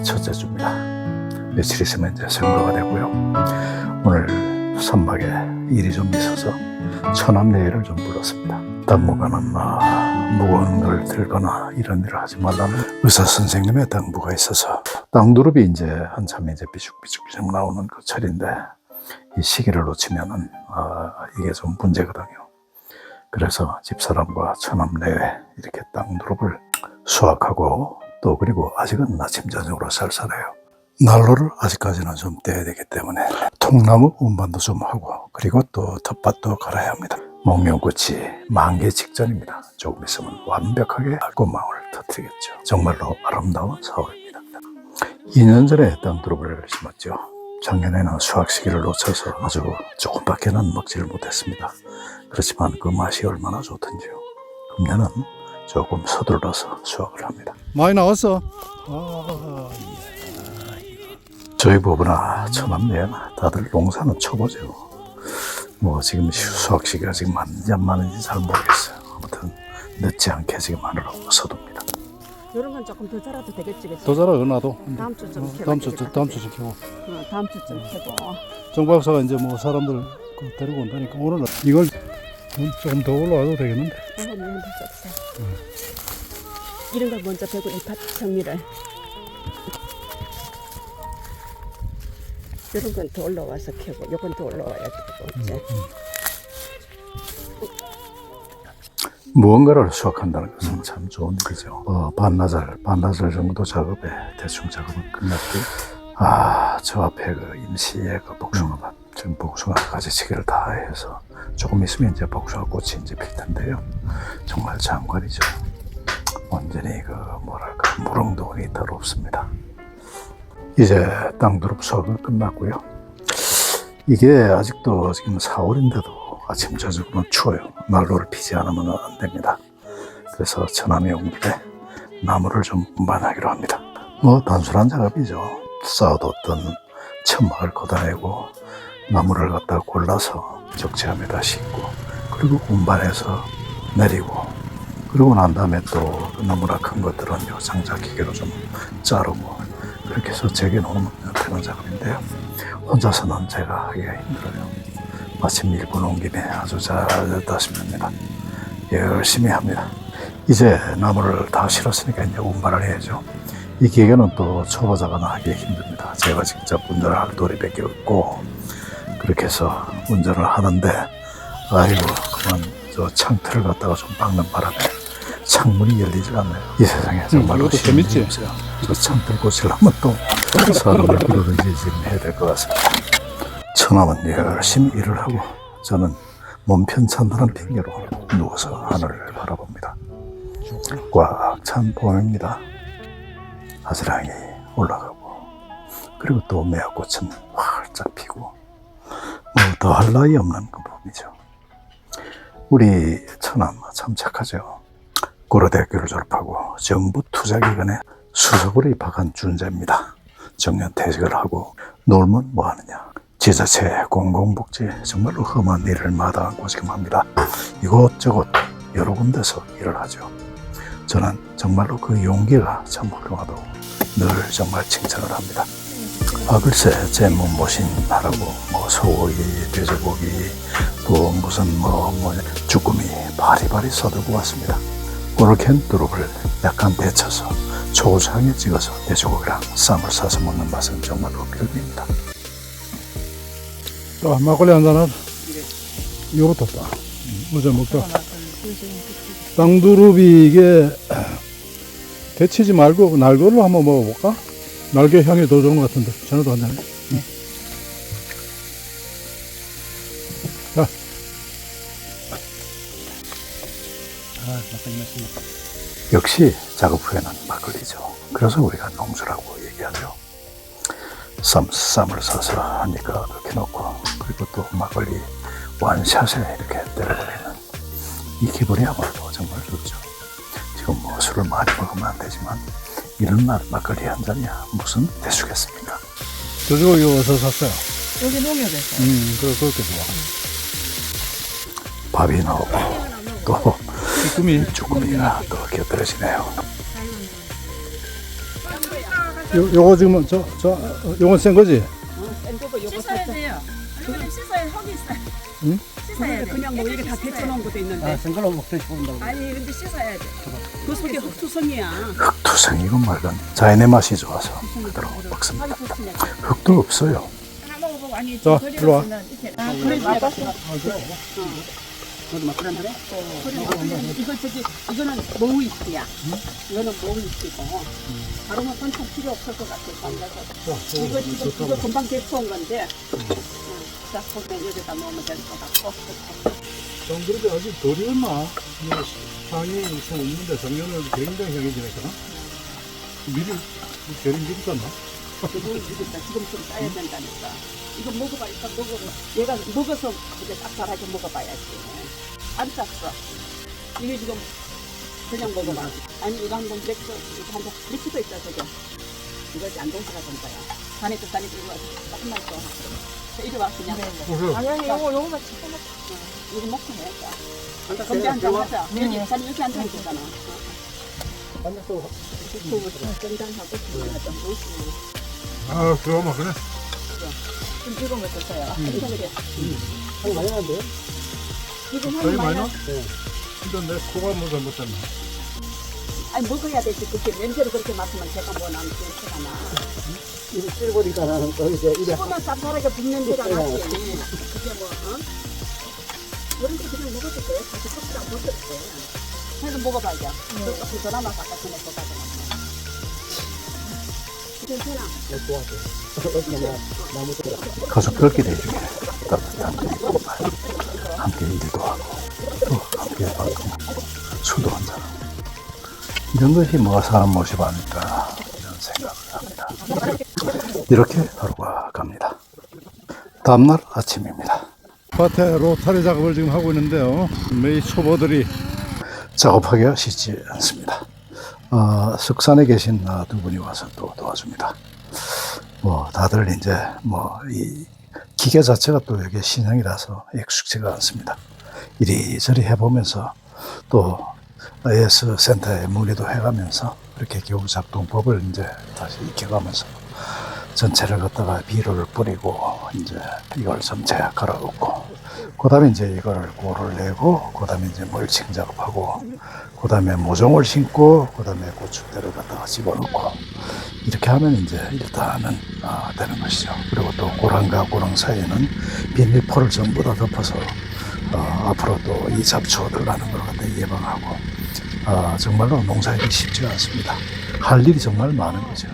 첫째 주입니다. 며칠 있으면 이제 선거가 되고요. 오늘 선박에 일이 좀 있어서 처남내외를 좀 불렀습니다. 당분간은 무거운 걸 들거나 이런 일을 하지 말라는 의사 선생님의 당부가 있어서 땅두릅이 이제 한참 이제 삐죽삐죽 나오는 그 철인데 이 시기를 놓치면은 이게 좀 문제거든요. 그래서 집사람과 처남내외 이렇게 땅두릅을 수확하고 또 그리고 아직은 아침 저녁으로 쌀쌀해요. 난로를 아직까지는 좀 떼야 되기 때문에 통나무 운반도 좀 하고 그리고 또 텃밭도 갈아야 합니다. 목련꽃이 만개 직전입니다. 조금 있으면 완벽하게 꽃망울을 터뜨리겠죠. 정말로 아름다운 4월입니다. 2년 전에 땅두릅을 심었죠. 작년에는 수확 시기를 놓쳐서 아주 조금밖에는 먹지를 못했습니다. 그렇지만 그 맛이 얼마나 좋던지요. 금년은 조금 서둘러서 수확을 합니다. 많이 나왔어. 저희 부부나 처남내는 다들 농사는 초보죠. 뭐 지금 수확 시기가 지금 맞는지 안 맞는지 잘 모르겠어요. 아무튼 늦지 않게 지금 하느라고 서둡니다. 이런 건 조금 더 자라도 되겠지, 그치? 더 자라 나도. 다음 주쯤 캐고. 다음 주쯤 캐고. 다음 주쯤 캐고. 정 박사가 이제 뭐 사람들 데리고 온다니까 오늘은 이걸 조금 더 올라와도 되겠는데. 이런 거 이런 걸 먼저 배고 이 밭 정리를. 이런 건 더 올라와서 캐고, 요건 더 올라와야 되고, 이제. 무언가를 수확한다는 것은 참 좋은 일이죠. 반나절 정도 작업에 대충 작업은 끝났고, 저 앞에 그 임시의 그 복숭아밭, 지금 복숭아 가지치기를 다 해서 조금 있으면 이제 복숭아 꽃이 이제 필 텐데요. 정말 장관이죠. 완전히 그 뭐랄까 무릉도원이 따로 없습니다. 이제 땅두릅 수확은 끝났고요. 이게 아직도 지금 4월인데도 아침 저녁으로는 추워요. 난로를 피지 않으면 안 됩니다. 그래서 처남이 온 길에 나무를 좀 운반하기로 합니다. 뭐 단순한 작업이죠. 쌓아뒀던 천막을 걷어내고 나무를 갖다 골라서 적재함에다 싣고 그리고 운반해서 내리고 그러고 난 다음에 또 너무나 큰 것들은 장작기계로 좀 자르고 그렇게 해서 제게놓으면 되는 작업인데요. 혼자서는 제가 하기가 힘들어요. 마침 일본 온 김에 아주 잘 됐다 싶습니다. 열심히 합니다. 이제 나무를 다 실었으니까 이제 운반을 해야죠. 이 기계는 또 초보자가 하기 힘듭니다. 제가 직접 운전을 할 도리밖에 없고 그렇게 해서 운전을 하는데 아이고 그만 저 창틀을 갖다가 좀 박는 바람에 창문이 열리질 않네요. 이 세상에 정말로 이것도 재밌지? 저 창틀 고치려면 또 사람을 부르든지 지금 해야 될 것 같습니다. 처남은 열심히 일을 하고 저는 몸 편찮다는 핑계로 누워서 하늘을 바라봅니다. 꽉 찬 봄입니다. 아지랑이 올라가고 그리고 또 매화꽃은 활짝 피고 뭐 더할 나위 없는 그 봄이죠. 우리 처남 참 착하죠. 고려대학교를 졸업하고 정부 투자기관에 수석으로 입학한 준자입니다. 정년 퇴직을 하고 놀면 뭐하느냐. 지자체 공공복지 정말로 험한 일을 마다하고 지금 합니다. 이곳저곳 여러 군데서 일을 하죠. 저는 정말로 그 용기가 참 훌륭하다고 늘 정말 칭찬을 합니다. 글쎄 제 몸보신 하라고 뭐 소고기, 돼지고기 또 무슨 주꾸미 바리바리 써들고 왔습니다. 오늘 캔 두릅을 약간 데쳐서 초고추장에 찍어서 돼지고기랑 쌈을 싸서 먹는 맛은 정말로 별미입니다. 막걸리 한잔 하자. 이거부터 따. 어제 먹다. 땅두릅이 이게 데치지 말고 날개로 한번 먹어볼까? 날개 향이 더 좋은 것 같은데. 전에도 한잔 해. 자. 막걸리 맛있네. 역시 작업 후에는 막걸리죠. 그래서 우리가 농주라고 얘기하죠. 쌈을 싸서 하니까 그렇게 넣고 그리고 또 막걸리 원샷에 이렇게 때려버리는 이 기분이야말로 정말 좋죠. 지금 뭐 술을 많이 먹으면 안 되지만 이런 날 막걸리 한 잔이야 무슨 대수겠습니까? 저거 이거 어디서 샀어요? 여기 농협에서. 그렇게 좋아. 밥이 나오고 또 쭈꾸미. 쭈꾸미가 또 곁들여지네요. 요거 지금 요건 센 거지? 센 거고 요거 씻어야 살짝. 돼요. 그럼 씻어야 흙이 있어요. 응? 씻어야 돼. 그냥 뭐 이렇게 다 데쳐놓은 것도 있는데. 생걸로 먹고 싶은다고. 아니 근데 씻어야 돼. 그 속에 흙투성이야. 흑투성이고 말건 자연의 맛이 좋아서 그대로 먹습니다. 살이 좋으냐. 흙도 없어요. 하나 먹어보고 아니 자, 일로 와. 아, 그래 맞았어. 너도 막 그런다네? 이거 저기 이거는 모우이스야. 이거는 모우이스고. 바로는 선착 필요 없을 것 같아. 이거 지금 이거 금방 데쳐온 건데. 자, 거기 여기다 넣으면 될 것 같고. 좀 그래도 아직 덜 익었나? 향이 좀 있는데 작년에 굉장히 향이 지냈거든? 미리 결이 미리 갔나? 지금 좀 싸야 된다니까. 이거 먹어봐. 일단 먹어봐. 얘가 먹어서 이제 짭짤하게 먹어봐야지. 안 쌌어. 이게 지금 그냥 먹어봐. 아니 이거 한번 맥주 이거 한번 맥주도 있다 저게. 이거 안동수가 된 거야. 자네도 이거 조금만 더. 자, 이리 와 그냥. 아니 요거만 씻어 먹. 이거 먹고 해야지. 건배 한잔 하자. 여기 자네 여기 앉아 있잖아. 건강하고 건강하자. 아, 그러면 그래. 좀 익으면 좋아요. 이거 그래. 향 많이 나는데요? 지금 거의 향이 많이 많이 나? 나. 근데 내 코가 뭐 잘못됐나? 아니 먹어야 되지. 그렇게 냄새를 그렇게 맡으면 제가 뭐 나는 냄새가 나. 이거 찔보니까 나는 이제 이래 조금만 쌉쌀하게 붓는 데가 나지. 그게 뭐, 어? 어른들 그냥 먹어도 돼. 다시 껍질 안 먹어도 돼. 해서 먹어봐야. 그 드라마 아까 전에 거 가져갔어. 괜찮아. 좋아서. 나무 들 가족들끼리 이렇게 따뜻한 함께 일도 하고 또 함께 밥도 먹고 술도 한잔하고 이런 것이 뭐가 사람 모시고 하니까 이런 생각을 합니다. 이렇게 하루가 갑니다. 다음날 아침입니다. 밭에 로타리 작업을 지금 하고 있는데요. 매일 초보들이 작업하기가 쉽지 않습니다. 석산에 계신 두 분이 와서 또 도와줍니다. 뭐 다들 이제 뭐 이 기계 자체가 또 이게 신형이라서 익숙지가 않습니다. 이리저리 해보면서 또 AS 센터에 문의도 해가면서 이렇게 기후 작동법을 이제 다시 익혀가면서 전체를 갖다가 비료를 뿌리고 이제 이걸 좀 갈아엎고 그다음에 이제 이거를 골을 내고 그다음에 이제 멀칭 작업하고 그다음에 모종을 심고 그다음에 고추대를 갖다가 집어넣고 이렇게 하면 이제 일단은 되는 것이죠. 그리고 또 고랑과 고랑 사이에는 비닐포를 전부 다 덮어서 앞으로 또 이 잡초들 나는 걸 갖다 예방하고 정말로 농사일이 쉽지가 않습니다. 할 일이 정말 많은 거죠.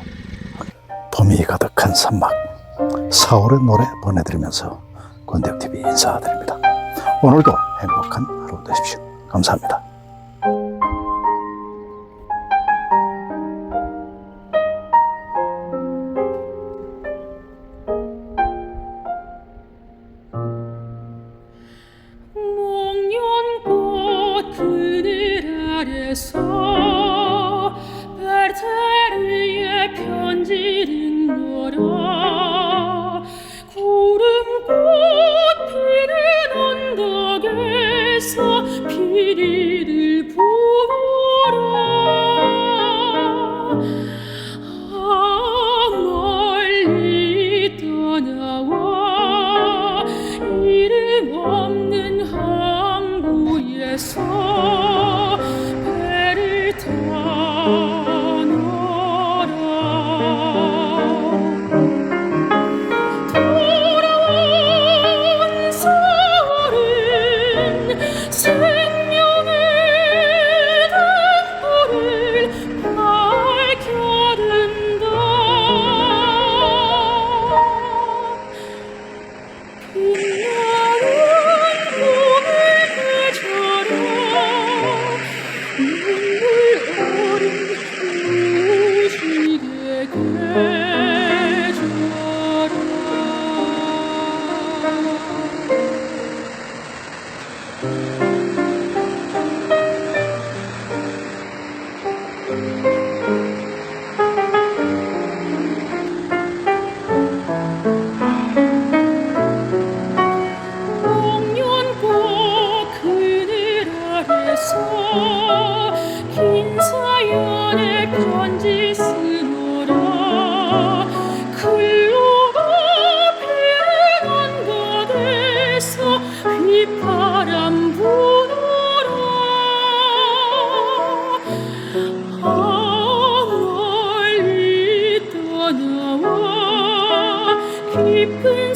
봄이 가득한 산막 4월의 노래 보내드리면서 권대혁TV 인사드립니다. 오늘도 행복한 하루 되십시오. 감사합니다. 목련꽃 그늘 아래서 베테르의 편지를 읽노라 구름꽃 피는 언덕에서 피리 깊은